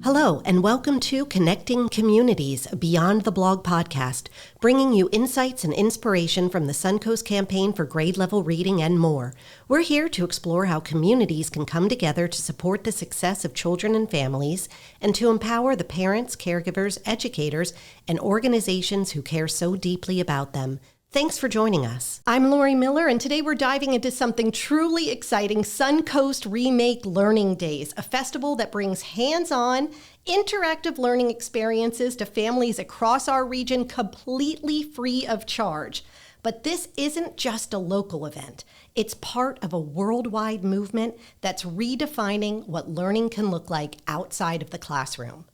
Hello, and welcome to Connecting Communities, Beyond the Blog podcast, bringing you insights and inspiration from the Suncoast campaign for grade level reading and more. We're here to explore how communities can come together to support the success of children and families, and to empower the parents, caregivers, educators, and organizations who care so deeply about them. Thanks for joining us. I'm Laurie Miller, and today we're diving into something truly exciting, Suncoast Remake Learning Days, a festival that brings hands-on, interactive learning experiences to families across our region completely free of charge. But this isn't just a local event. It's part of a worldwide movement that's redefining what learning can look like outside of the classroom.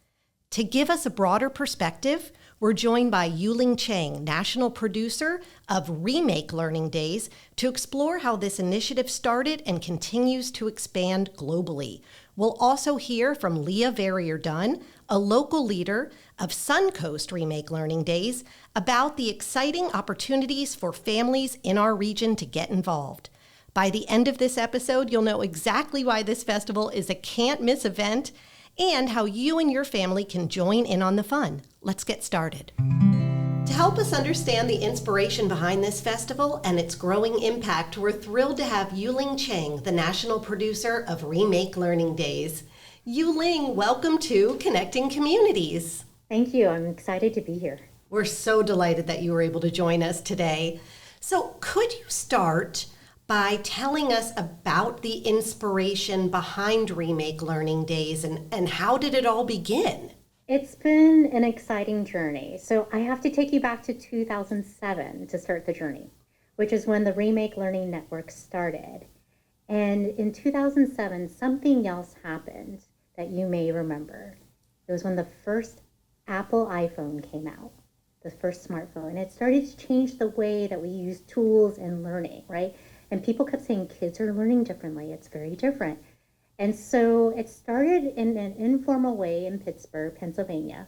To give us a broader perspective, we're joined by Yu-Ling Cheng, national producer of Remake Learning Days, to explore how this initiative started and continues to expand globally. We'll also hear from Leah Verier-Dunn, a local leader of Suncoast Remake Learning Days, about the exciting opportunities for families in our region to get involved. By the end of this episode, you'll know exactly why this festival is a can't-miss event and how you and your family can join in on the fun. Let's get started. To help us understand the inspiration behind this festival and its growing impact, we're thrilled to have Yu-Ling Cheng, the national producer of Remake Learning Days. Yu-Ling, welcome to Connecting Communities. Thank you. I'm excited to be here. We're so delighted that you were able to join us today. So could you start by telling us about the inspiration behind Remake Learning Days and how did it all begin? It's been an exciting journey. So I have to take you back to 2007 to start the journey, which is when the Remake Learning Network started. And in 2007, something else happened that you may remember. It was when the first Apple iPhone came out, the first smartphone. And it started to change the way that we use tools in learning, right? And people kept saying kids are learning differently. It's very different. And so it started in an informal way in Pittsburgh, Pennsylvania,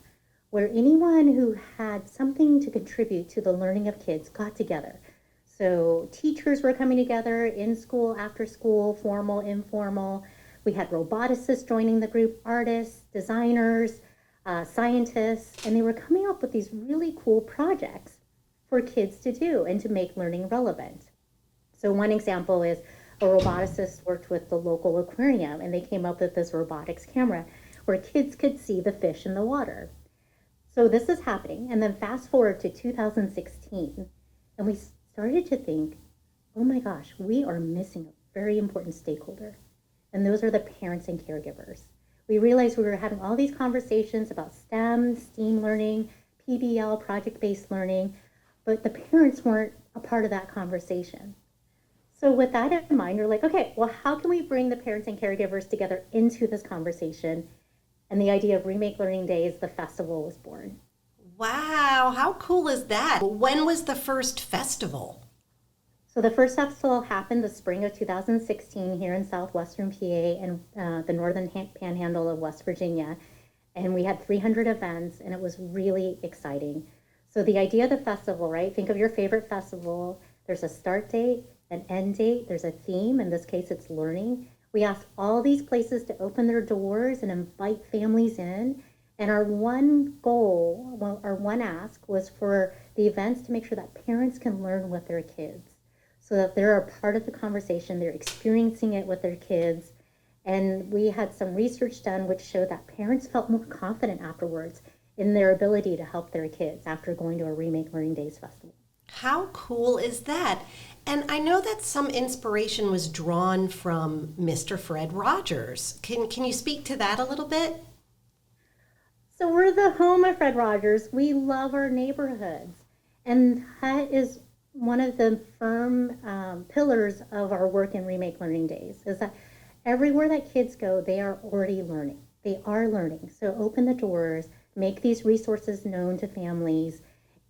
where anyone who had something to contribute to the learning of kids got together. So teachers were coming together in school, after school, formal, informal. We had roboticists joining the group, artists, designers, scientists, and they were coming up with these really cool projects for kids to do and to make learning relevant. So one example is a roboticist worked with the local aquarium, and they came up with this robotics camera where kids could see the fish in the water. So this is happening, and then fast forward to 2016, and we started to think, oh my gosh, we are missing a very important stakeholder, and those are the parents and caregivers. We realized we were having all these conversations about STEM, STEAM learning, PBL, project-based learning, but the parents weren't a part of that conversation. So with that in mind, you're like, okay, well, how can we bring the parents and caregivers together into this conversation? And the idea of Remake Learning Days, the festival, was born. Wow, how cool is that? When was the first festival? So the first festival happened the spring of 2016 here in southwestern PA and the northern panhandle of West Virginia. And we had 300 events, and it was really exciting. So the idea of the festival, right? Think of your favorite festival. There's a start date, an end date, there's a theme, in this case it's learning. We asked all these places to open their doors and invite families in, and our one goal, well, our one ask was for the events to make sure that parents can learn with their kids, so that they're a part of the conversation, they're experiencing it with their kids. And we had some research done which showed that parents felt more confident afterwards in their ability to help their kids after going to a Remake Learning Days festival. How cool is that? And I know that some inspiration was drawn from Mr. Fred Rogers. Can you speak to that a little bit? So we're the home of Fred Rogers. We love our neighborhoods. And that is one of the firm pillars of our work in Remake Learning Days, is that everywhere that kids go, they are already learning. They are learning. So open the doors, make these resources known to families,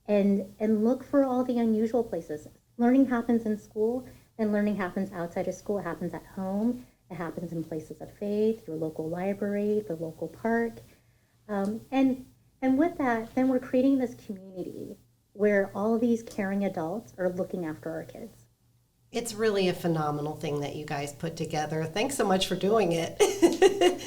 and look for all the unusual places. Learning happens in school, and learning happens outside of school. It happens at home. It happens in places of faith, your local library, the local park. And with that, then we're creating this community where all these caring adults are looking after our kids. It's really a phenomenal thing that you guys put together. Thanks so much for doing it.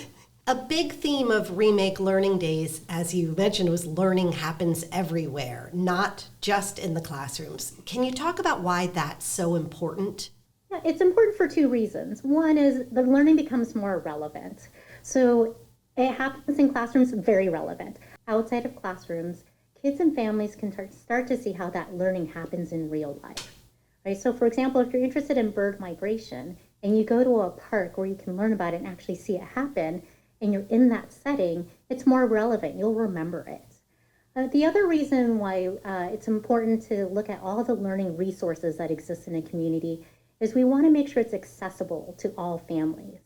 A big theme of Remake Learning Days, as you mentioned, was learning happens everywhere, not just in the classrooms. Can you talk about why that's so important? Yeah, it's important for two reasons. One is the learning becomes more relevant. So it happens in classrooms, very relevant. Outside of classrooms, kids and families can start to see how that learning happens in real life. Right? So for example, if you're interested in bird migration and you go to a park where you can learn about it and actually see it happen, and you're in that setting, it's more relevant. You'll remember it. The other reason why it's important to look at all the learning resources that exist in a community is we want to make sure it's accessible to all families.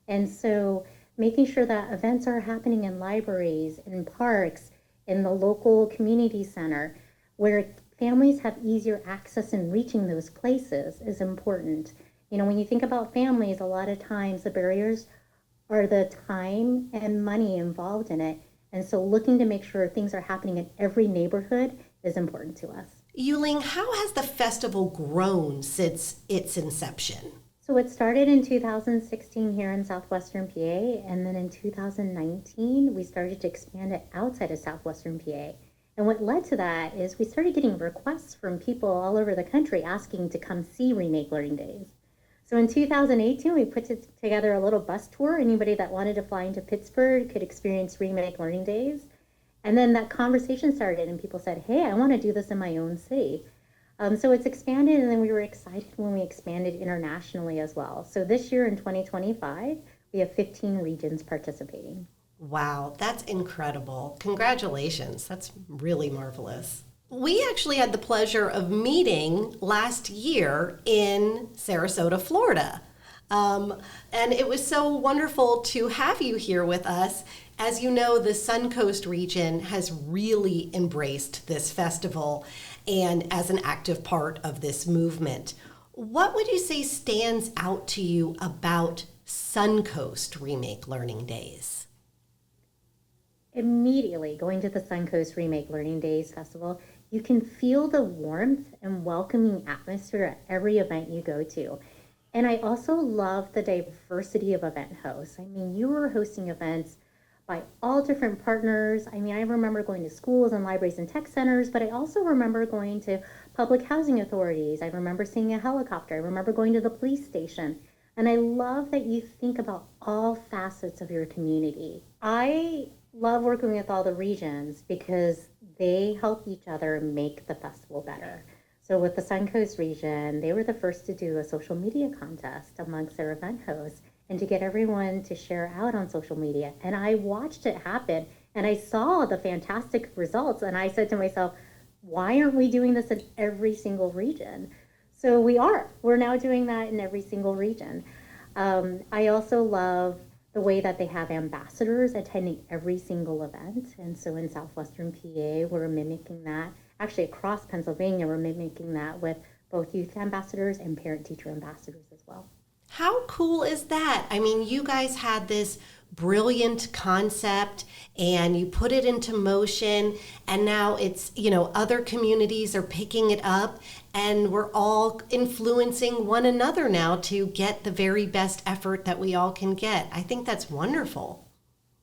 And so making sure that events are happening in libraries, in parks, in the local community center, where families have easier access in reaching those places is important. You know, when you think about families, a lot of times the barriers are the time and money involved in it. And so looking to make sure things are happening in every neighborhood is important to us. Yu-Ling, how has the festival grown since its inception? So it started in 2016 here in Southwestern PA, and then in 2019, we started to expand it outside of Southwestern PA. And what led to that is we started getting requests from people all over the country asking to come see Remake Learning Days. So in 2018, we put together a little bus tour. Anybody that wanted to fly into Pittsburgh could experience Remake Learning Days. And then that conversation started and people said, hey, I want to do this in my own city. So it's expanded, and then we were excited when we expanded internationally as well. So this year in 2025, we have 15 regions participating. Wow, that's incredible. Congratulations. That's really marvelous. We actually had the pleasure of meeting last year in Sarasota, Florida. And it was so wonderful to have you here with us. As you know, the Suncoast region has really embraced this festival and as an active part of this movement. What would you say stands out to you about Suncoast Remake Learning Days? Immediately going to the Suncoast Remake Learning Days Festival, you can feel the warmth and welcoming atmosphere at every event you go to. And I also love the diversity of event hosts. I mean, you were hosting events by all different partners. I mean, I remember going to schools and libraries and tech centers, but I also remember going to public housing authorities. I remember seeing a helicopter. I remember going to the police station. And I love that you think about all facets of your community. I love working with all the regions because they help each other make the festival better. So with the Suncoast region, they were the first to do a social media contest amongst their event hosts and to get everyone to share out on social media. And I watched it happen and I saw the fantastic results. And I said to myself, why aren't we doing this in every single region? So we're now doing that in every single region. I also love the way that they have ambassadors attending every single event. And so in Southwestern PA, we're mimicking that. Actually, across Pennsylvania, we're mimicking that with both youth ambassadors and parent-teacher ambassadors as well. How cool is that? I mean, you guys had this brilliant concept and you put it into motion, and now it's, other communities are picking it up and we're all influencing one another now to get the very best effort that we all can get. I think that's wonderful.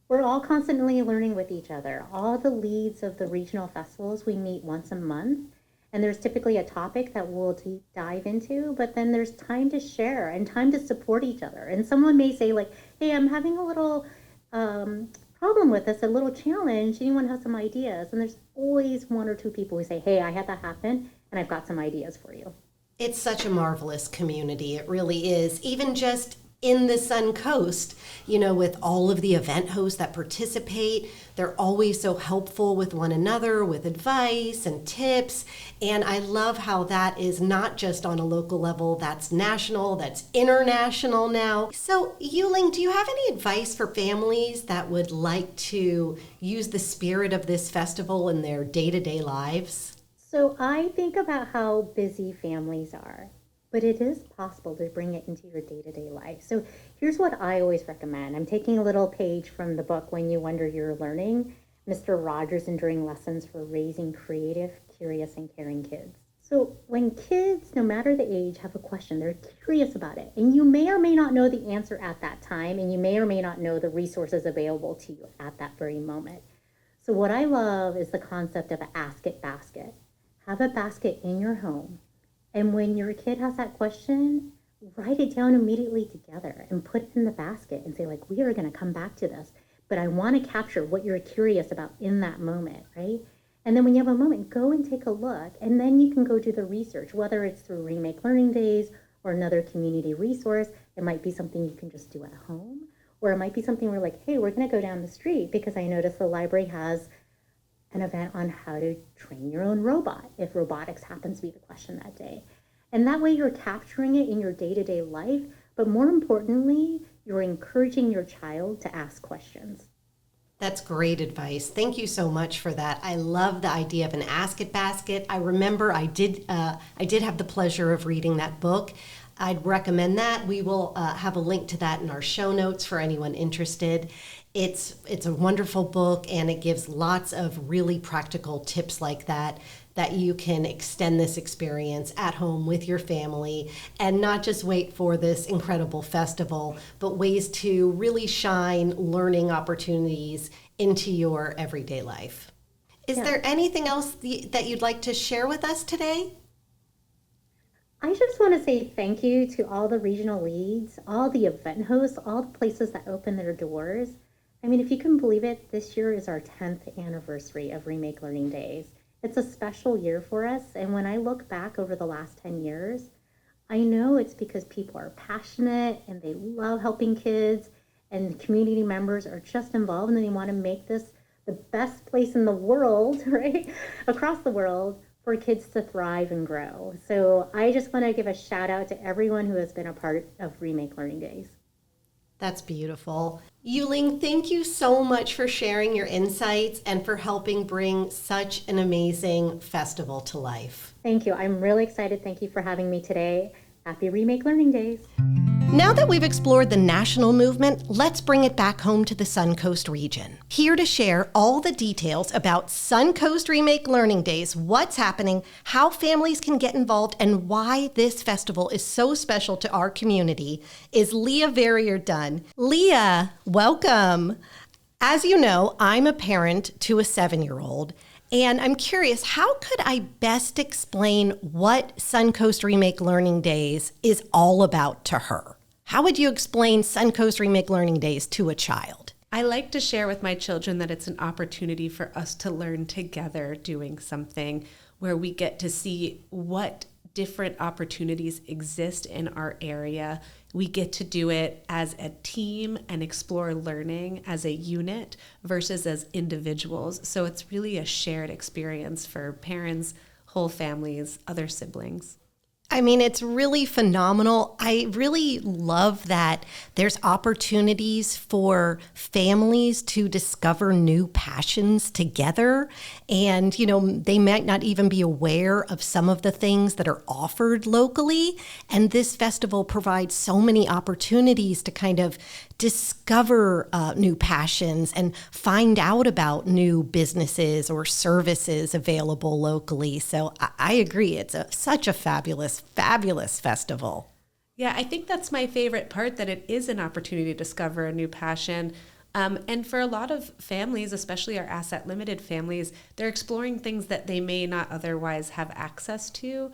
We're all constantly learning with each other. All the leads of the regional festivals, we meet once a month, and there's typically a topic that we'll deep dive into, but then there's time to share and time to support each other. And someone may say like, hey, I'm having a little problem with this, a little challenge. Anyone has some ideas? And there's always one or two people who say, hey, I had that happen and I've got some ideas for you. It's such a marvelous community. It really is. Even just in the Suncoast, with all of the event hosts that participate, they're always so helpful with one another, with advice and tips. And I love how that is not just on a local level, that's national, that's international now. So Yu-Ling, do you have any advice for families that would like to use the spirit of this festival in their day-to-day lives? So I think about how busy families are, but it is possible to bring it into your day-to-day life. So here's what I always recommend. I'm taking a little page from the book, When You Wonder You're Learning, Mr. Rogers' Enduring Lessons for Raising Creative, Curious, and Caring Kids. So when kids, no matter the age, have a question, they're curious about it, and you may or may not know the answer at that time, and you may or may not know the resources available to you at that very moment. So what I love is the concept of an ask it basket. Have a basket in your home, and when your kid has that question, write it down immediately together and put it in the basket and say, like, we are going to come back to this, but I want to capture what you're curious about in that moment, right? And then when you have a moment, go and take a look, and then you can go do the research, whether it's through Remake Learning Days or another community resource. It might be something you can just do at home, or it might be something where, like, hey, we're going to go down the street because I noticed the library has an event on how to train your own robot, if robotics happens to be the question that day. And that way you're capturing it in your day-to-day life, but more importantly, you're encouraging your child to ask questions. That's great advice. Thank you so much for that. I love the idea of an ask it basket. I remember I did have the pleasure of reading that book. I'd recommend that. We will have a link to that in our show notes for anyone interested. It's a wonderful book, and it gives lots of really practical tips like that you can extend this experience at home with your family and not just wait for this incredible festival, but ways to really shine learning opportunities into your everyday life. Is there anything else that you'd like to share with us today? I just want to say thank you to all the regional leads, all the event hosts, all the places that open their doors. I mean, if you can believe it, this year is our 10th anniversary of Remake Learning Days. It's a special year for us, and when I look back over the last 10 years, I know it's because people are passionate and they love helping kids, and community members are just involved and they want to make this the best place in the world, right? Across the world for kids to thrive and grow. So I just want to give a shout out to everyone who has been a part of Remake Learning Days. That's beautiful. Yu-Ling, thank you so much for sharing your insights and for helping bring such an amazing festival to life. Thank you. I'm really excited. Thank you for having me today. Happy Remake Learning Days. Now that we've explored the national movement, let's bring it back home to the Suncoast region. Here to share all the details about Suncoast Remake Learning Days, what's happening, how families can get involved, and why this festival is so special to our community is Leah Verier-Dunn. Leah, welcome. As you know, I'm a parent to a 7-year-old. And I'm curious, how could I best explain what Suncoast Remake Learning Days is all about to her? How would you explain Suncoast Remake Learning Days to a child? I like to share with my children that it's an opportunity for us to learn together doing something where we get to see what different opportunities exist in our area. We get to do it as a team and explore learning as a unit versus as individuals. So it's really a shared experience for parents, whole families, other siblings. I mean, it's really phenomenal. I really love that there's opportunities for families to discover new passions together. And, you know, they might not even be aware of some of the things that are offered locally. And this festival provides so many opportunities to kind of discover new passions and find out about new businesses or services available locally. So I agree. It's such a fabulous festival. Yeah, I think that's my favorite part, that it is an opportunity to discover a new passion. And for a lot of families, especially our asset limited families, they're exploring things that they may not otherwise have access to.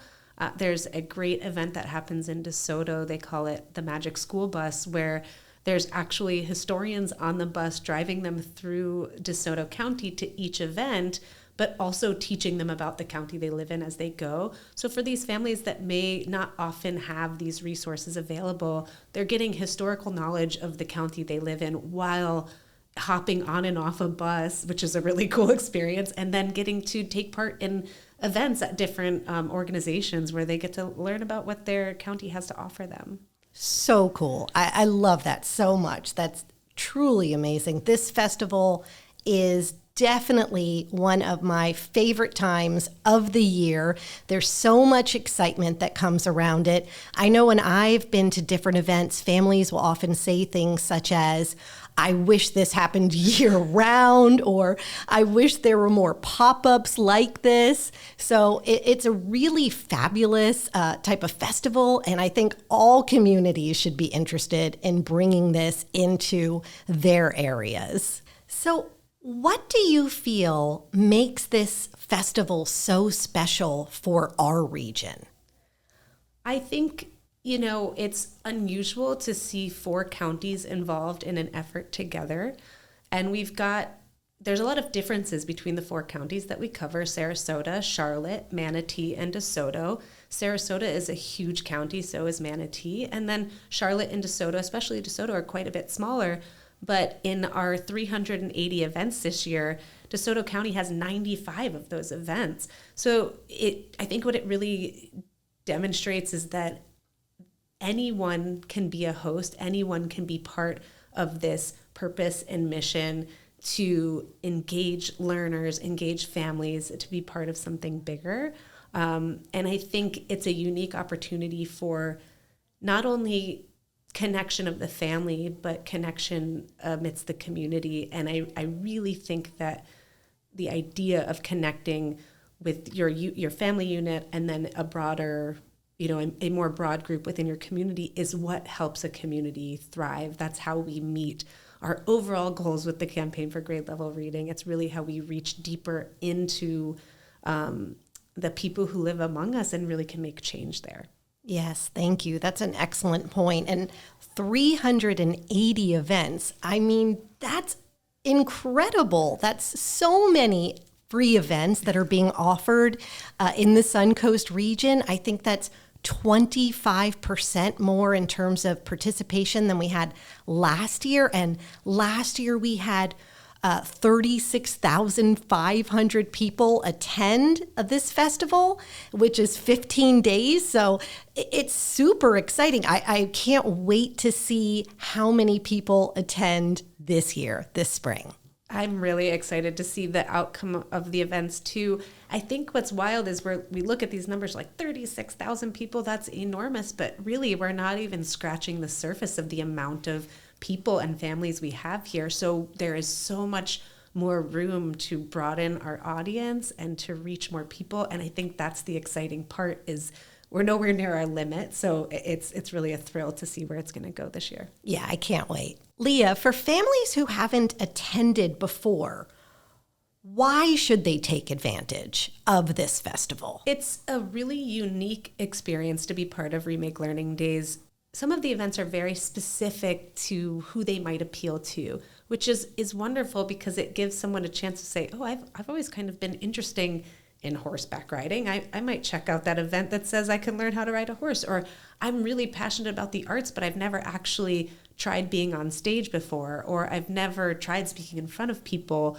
There's a great event that happens in DeSoto. They call it the Magic School Bus, where there's actually historians on the bus driving them through DeSoto County to each event, but also teaching them about the county they live in as they go. So for these families that may not often have these resources available, they're getting historical knowledge of the county they live in while hopping on and off a bus, which is a really cool experience, and then getting to take part in events at different organizations where they get to learn about what their county has to offer them. So cool. I love that so much. That's truly amazing. This festival is definitely one of my favorite times of the year. There's so much excitement that comes around it. I know when I've been to different events, families will often say things such as, I wish this happened year round, or I wish there were more pop-ups like this. So it's a really fabulous type of festival, and I think all communities should be interested in bringing this into their areas. So what do you feel makes this festival so special for our region? I think, it's unusual to see 4 counties involved in an effort together. And there's a lot of differences between the 4 counties that we cover: Sarasota, Charlotte, Manatee, and DeSoto. Sarasota is a huge county, so is Manatee. And then Charlotte and DeSoto, especially DeSoto, are quite a bit smaller. But in our 380 events this year, DeSoto County has 95 of those events. So I think what it really demonstrates is that anyone can be a host, anyone can be part of this purpose and mission to engage learners, engage families, to be part of something bigger. And I think it's a unique opportunity for not only connection of the family, but connection amidst the community. And I really think that the idea of connecting with your family unit and then a broader, a more broad group within your community is what helps a community thrive. That's how we meet our overall goals with the Campaign for Grade Level Reading. It's really how we reach deeper into the people who live among us and really can make change there. Yes, thank you. That's an excellent point. And 380 events. I mean, that's incredible. That's so many free events that are being offered in the Suncoast region. I think that's 25% more in terms of participation than we had last year. And last year we had 36,500 people attend this festival, which is 15 days. So it's super exciting. I can't wait to see how many people attend this year, this spring. I'm really excited to see the outcome of the events too. I think what's wild is we look at these numbers like 36,000 people, that's enormous, but really we're not even scratching the surface of the amount of people and families we have here. So there is so much more room to broaden our audience and to reach more people. And I think that's the exciting part, is we're nowhere near our limit. So it's really a thrill to see where it's going to go this year. Yeah, I can't wait. Leah, for families who haven't attended before, why should they take advantage of this festival? It's a really unique experience to be part of Remake Learning Days. Some of the events are very specific to who they might appeal to, which is wonderful because it gives someone a chance to say, oh, I've always kind of been interested in horseback riding. I might check out that event that says I can learn how to ride a horse, or I'm really passionate about the arts, but I've never actually tried being on stage before, or I've never tried speaking in front of people,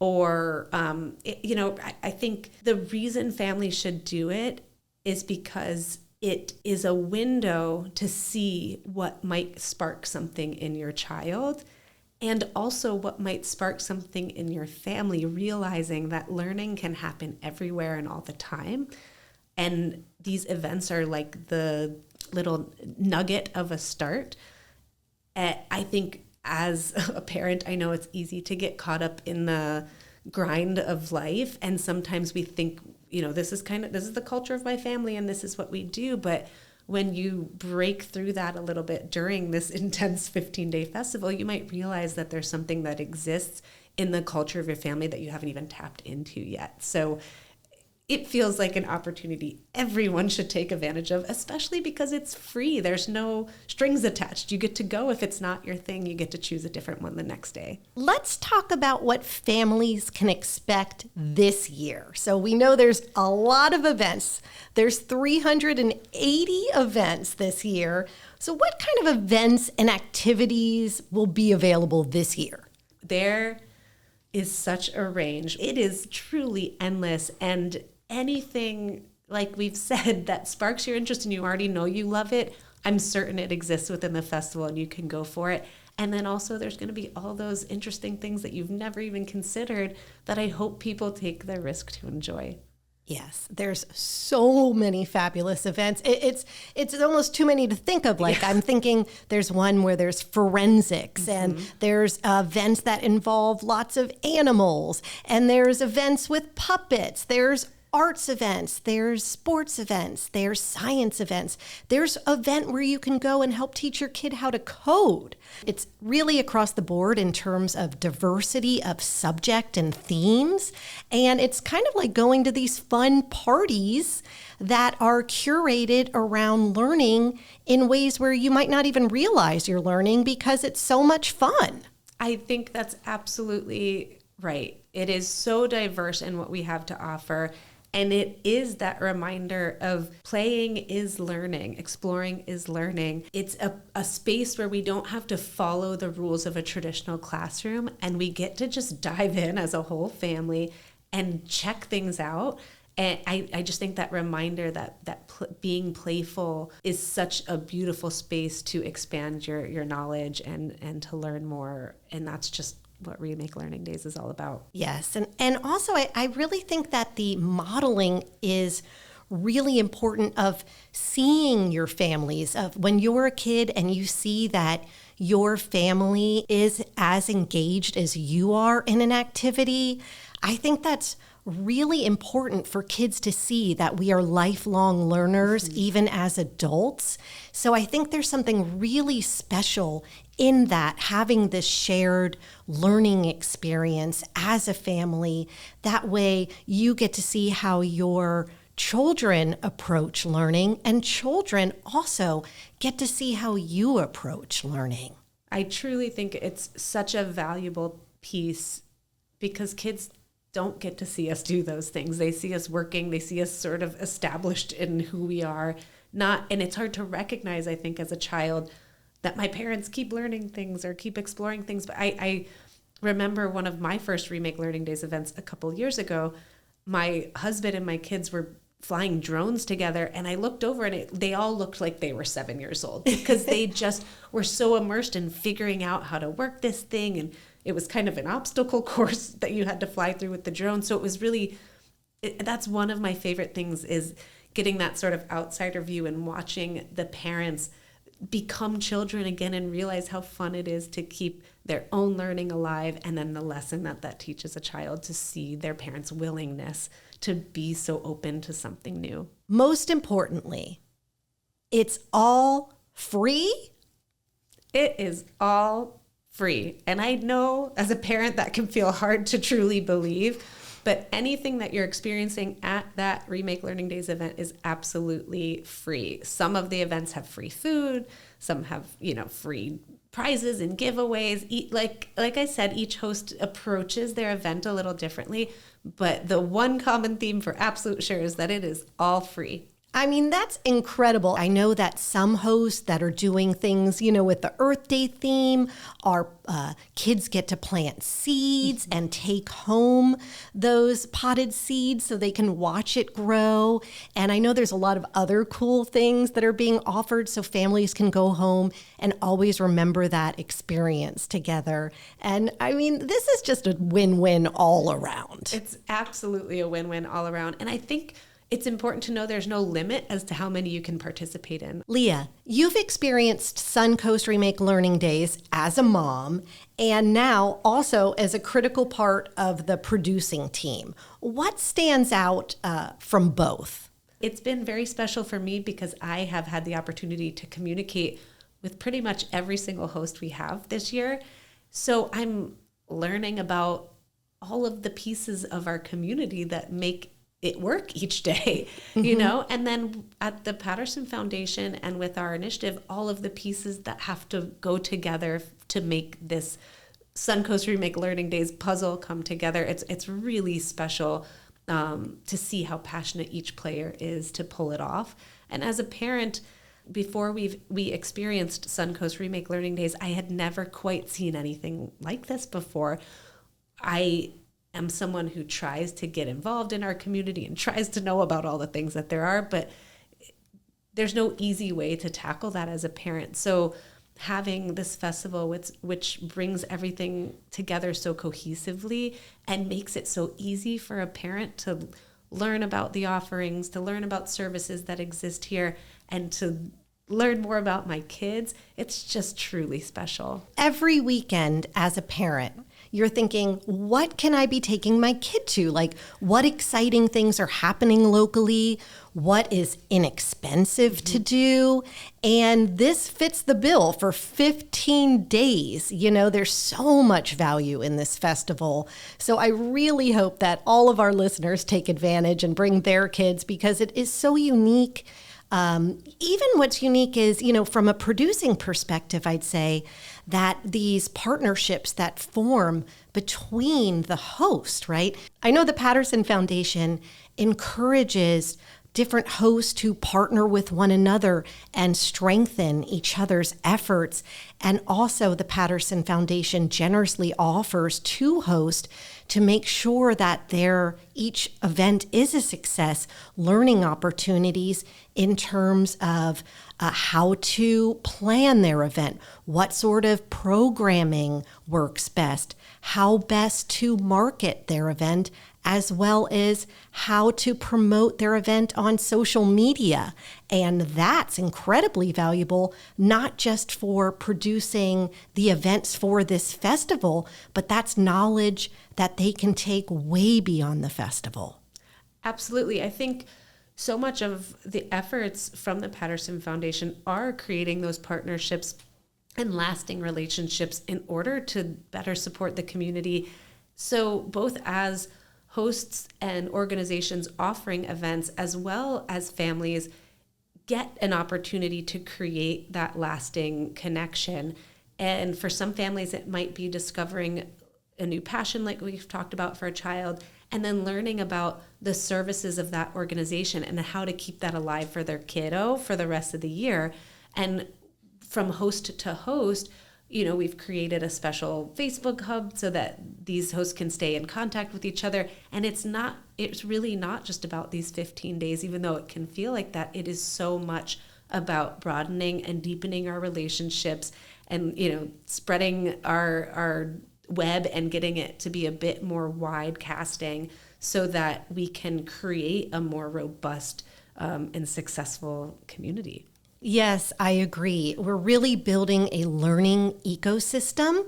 or, I think the reason families should do it is because it is a window to see what might spark something in your child, and also what might spark something in your family, realizing that learning can happen everywhere and all the time. And these events are like the little nugget of a start. I think as a parent, I know it's easy to get caught up in the grind of life. And sometimes we think, this is the culture of my family and this is what we do. But when you break through that a little bit during this intense 15-day festival, you might realize that there's something that exists in the culture of your family that you haven't even tapped into yet. So it feels like an opportunity everyone should take advantage of, especially because it's free. There's no strings attached. You get to go. If it's not your thing, you get to choose a different one the next day. Let's talk about what families can expect this year. So we know there's a lot of events. There's 380 events this year. So what kind of events and activities will be available this year? There is such a range. It is truly endless, and anything, like we've said, that sparks your interest and you already know you love it, I'm certain it exists within the festival and you can go for it. And then also there's going to be all those interesting things that you've never even considered that I hope people take the risk to enjoy. Yes, there's so many fabulous events. It's almost too many to think of. Like, I'm thinking there's one where there's forensics, and there's events that involve lots of animals, and there's events with puppets. There's arts events, there's sports events, there's science events. There's an event where you can go and help teach your kid how to code. It's really across the board in terms of diversity of subject and themes. And it's kind of like going to these fun parties that are curated around learning in ways where you might not even realize you're learning because it's so much fun. I think that's absolutely right. It is so diverse in what we have to offer. And it is that reminder of playing is learning, exploring is learning. It's a space where we don't have to follow the rules of a traditional classroom, and we get to just dive in as a whole family and check things out. And I just think that reminder that being playful is such a beautiful space to expand your knowledge and to learn more. And that's just what Remake Learning Days is all about. Yes. And also, I really think that the modeling is really important of seeing your families, of when you're a kid and you see that your family is as engaged as you are in an activity. I think that's really important for kids to see that we are lifelong learners, even as adults. So I think there's something really special in that, having this shared learning experience as a family. That way you get to see how your children approach learning, and children also get to see how you approach learning. I truly think it's such a valuable piece because kids don't get to see us do those things. They see us working, they see us sort of established in who we are. And it's hard to recognize, I think, as a child that my parents keep learning things or keep exploring things. But I remember one of my first Remake Learning Days events a couple years ago. My husband and my kids were flying drones together, and I looked over and they all looked like they were 7 years old because they just were so immersed in figuring out how to work this thing. And it was kind of an obstacle course that you had to fly through with the drone. So it was really, that's one of my favorite things, is getting that sort of outsider view and watching the parents become children again and realize how fun it is to keep their own learning alive. And then the lesson that teaches a child to see their parents' willingness to be so open to something new. Most importantly, it's all free. It is all free. And I know as a parent that can feel hard to truly believe, but anything that you're experiencing at that Remake Learning Days event is absolutely free. Some of the events have free food, some have, free prizes and giveaways. Like I said, each host approaches their event a little differently, but the one common theme for absolute sure is that it is all free. I mean, that's incredible. I know that some hosts that are doing things, with the Earth Day theme, our kids get to plant seeds and take home those potted seeds so they can watch it grow. And I know there's a lot of other cool things that are being offered so families can go home and always remember that experience together. And I mean, this is just a win-win all around. It's absolutely a win-win all around. And I think it's important to know there's no limit as to how many you can participate in. Leah, you've experienced Suncoast Remake Learning Days as a mom and now also as a critical part of the producing team. What stands out from both? It's been very special for me because I have had the opportunity to communicate with pretty much every single host we have this year. So I'm learning about all of the pieces of our community that make it work each day, and then at the Patterson Foundation and with our initiative, all of the pieces that have to go together to make this Suncoast Remake Learning Days puzzle come together. It's really special to see how passionate each player is to pull it off. And as a parent, before we experienced Suncoast Remake Learning Days, I had never quite seen anything like this before. I am someone who tries to get involved in our community and tries to know about all the things that there are, but there's no easy way to tackle that as a parent. So having this festival which brings everything together so cohesively and makes it so easy for a parent to learn about the offerings, to learn about services that exist here, and to learn more about my kids, it's just truly special. Every weekend as a parent, you're thinking, what can I be taking my kid to? Like, what exciting things are happening locally? What is inexpensive to do? And this fits the bill for 15 days. You know, there's so much value in this festival. So I really hope that all of our listeners take advantage and bring their kids, because it is so unique. Even what's unique is, you know, from a producing perspective, I'd say that these partnerships that form between the host, right? I know the Patterson Foundation encourages different hosts to partner with one another and strengthen each other's efforts. And also the Patterson Foundation generously offers to hosts to make sure that each event is a success, learning opportunities in terms of how to plan their event, what sort of programming works best, how best to market their event, as well as how to promote their event on social media. And that's incredibly valuable, not just for producing the events for this festival, but that's knowledge that they can take way beyond the festival. Absolutely. I think so much of the efforts from the Patterson Foundation are creating those partnerships and lasting relationships in order to better support the community. So both as hosts and organizations offering events, as well as families, get an opportunity to create that lasting connection. And for some families, it might be discovering a new passion, like we've talked about for a child, and then learning about the services of that organization and how to keep that alive for their kiddo for the rest of the year. And from host to host, you know, we've created a special Facebook hub so that these hosts can stay in contact with each other. And it's really not just about these 15 days, even though it can feel like that. It is so much about broadening and deepening our relationships and, you know, spreading our web and getting it to be a bit more wide casting so that we can create a more robust and successful community. Yes, I agree. We're really building a learning ecosystem,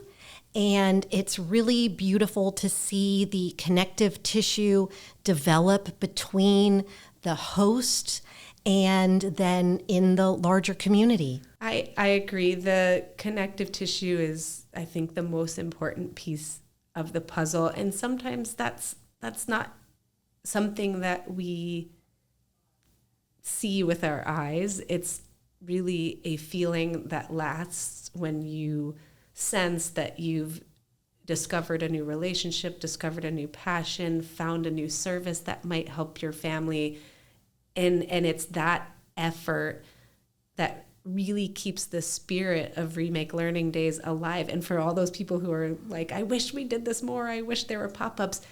and it's really beautiful to see the connective tissue develop between the host and then in the larger community. I agree. The connective tissue is, I think, the most important piece of the puzzle. And sometimes that's not something that we see with our eyes. It's really a feeling that lasts when you sense that you've discovered a new relationship, discovered a new passion, found a new service that might help your family. And it's that effort that really keeps the spirit of Remake Learning Days alive. And for all those people who are like, I wish we did this more, I wish there were pop-ups,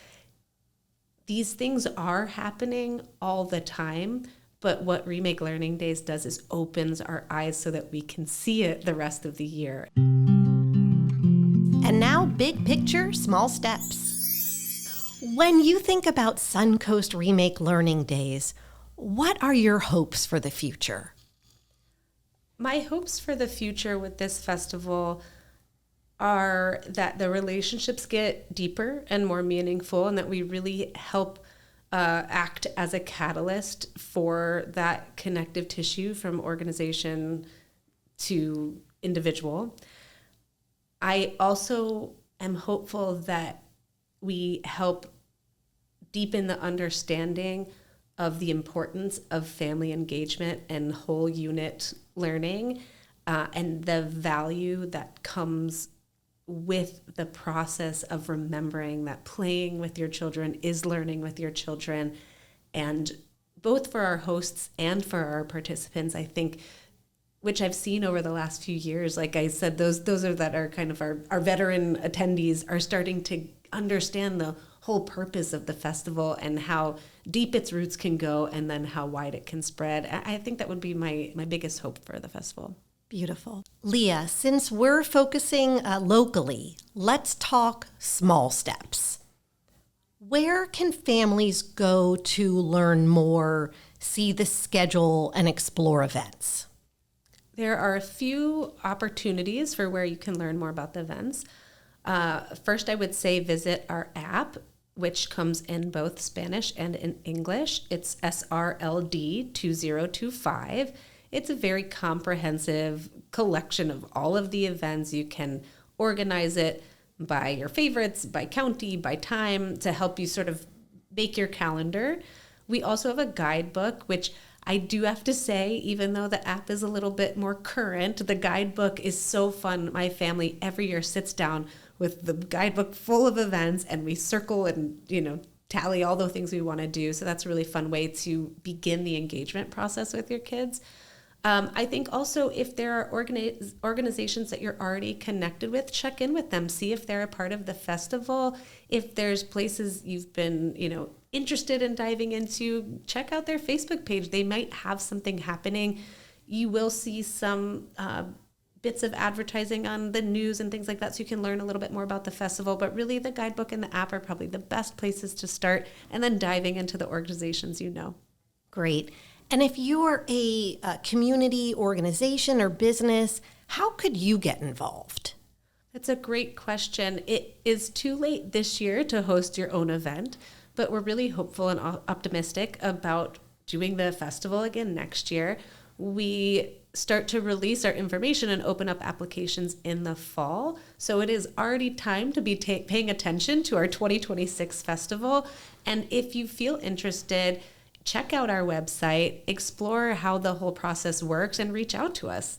these things are happening all the time. But what Remake Learning Days does is opens our eyes so that we can see it the rest of the year. And now, big picture, small steps. When you think about Suncoast Remake Learning Days, what are your hopes for the future? My hopes for the future with this festival are that the relationships get deeper and more meaningful, and that we really help act as a catalyst for that connective tissue from organization to individual. I also am hopeful that we help deepen the understanding of the importance of family engagement and whole unit learning, and the value that comes with the process of remembering that playing with your children is learning with your children. And both for our hosts and for our participants, I think, which I've seen over the last few years, like I said, those are that are kind of our veteran attendees are starting to understand the whole purpose of the festival and how deep its roots can go and then how wide it can spread. I think that would be my biggest hope for the festival. Beautiful. Leah, since we're focusing locally, let's talk small steps. Where can families go to learn more, see the schedule, and explore events? There are a few opportunities for where you can learn more about the events. First, I would say visit our app, which comes in both Spanish and in English. It's SRLD 2025. It's a very comprehensive collection of all of the events. You can organize it by your favorites, by county, by time, to help you sort of make your calendar. We also have a guidebook, which I do have to say, even though the app is a little bit more current, the guidebook is so fun. My family every year sits down with the guidebook full of events and we circle and, tally all the things we want to do. So that's a really fun way to begin the engagement process with your kids. I think also if there are organizations that you're already connected with, check in with them, see if they're a part of the festival. If there's places you've been, interested in diving into, check out their Facebook page. They might have something happening. You will see some bits of advertising on the news and things like that, so you can learn a little bit more about the festival. But really, the guidebook and the app are probably the best places to start, and then diving into the organizations you know. Great. And if you're a community organization or business, how could you get involved? That's a great question. It is too late this year to host your own event, but we're really hopeful and optimistic about doing the festival again next year. We start to release our information and open up applications in the fall. So it is already time to be paying attention to our 2026 festival. And if you feel interested, check out our website, explore how the whole process works, and reach out to us.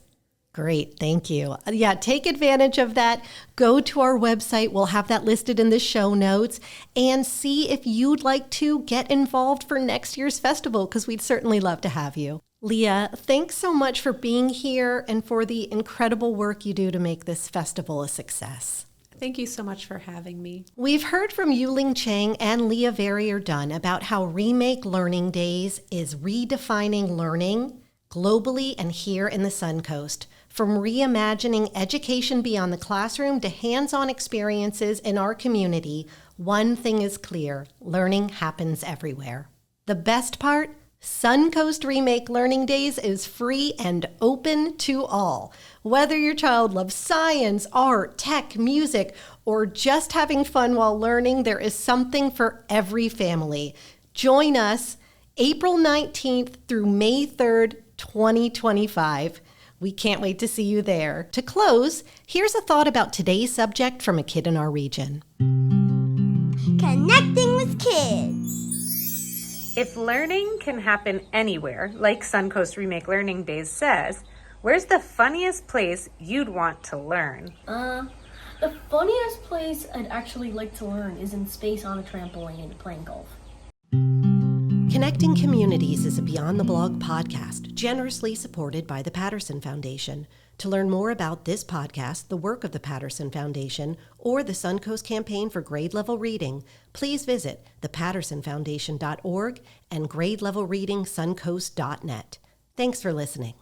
Great. Thank you. Yeah, take advantage of that. Go to our website. We'll have that listed in the show notes, and see if you'd like to get involved for next year's festival, because we'd certainly love to have you. Leah, thanks so much for being here and for the incredible work you do to make this festival a success. Thank you so much for having me. We've heard from Yu-Ling Cheng and Leah Verier-Dunn about how Remake Learning Days is redefining learning globally and here in the Suncoast. From reimagining education beyond the classroom to hands-on experiences in our community, one thing is clear: learning happens everywhere. The best part? Suncoast Remake Learning Days is free and open to all. Whether your child loves science, art, tech, music, or just having fun while learning, there is something for every family. Join us April 19th through May 3rd, 2025. We can't wait to see you there. To close, here's a thought about today's subject from a kid in our region. Connecting with kids. If learning can happen anywhere, like Suncoast Remake Learning Days says, where's the funniest place you'd want to learn? The funniest place I'd actually like to learn is in space on a trampoline playing golf. Connecting Communities is a Beyond the Blog podcast, generously supported by the Patterson Foundation. To learn more about this podcast, the work of the Patterson Foundation, or the Suncoast Campaign for Grade Level Reading, please visit thepattersonfoundation.org and gradelevelreadingsuncoast.net. Thanks for listening.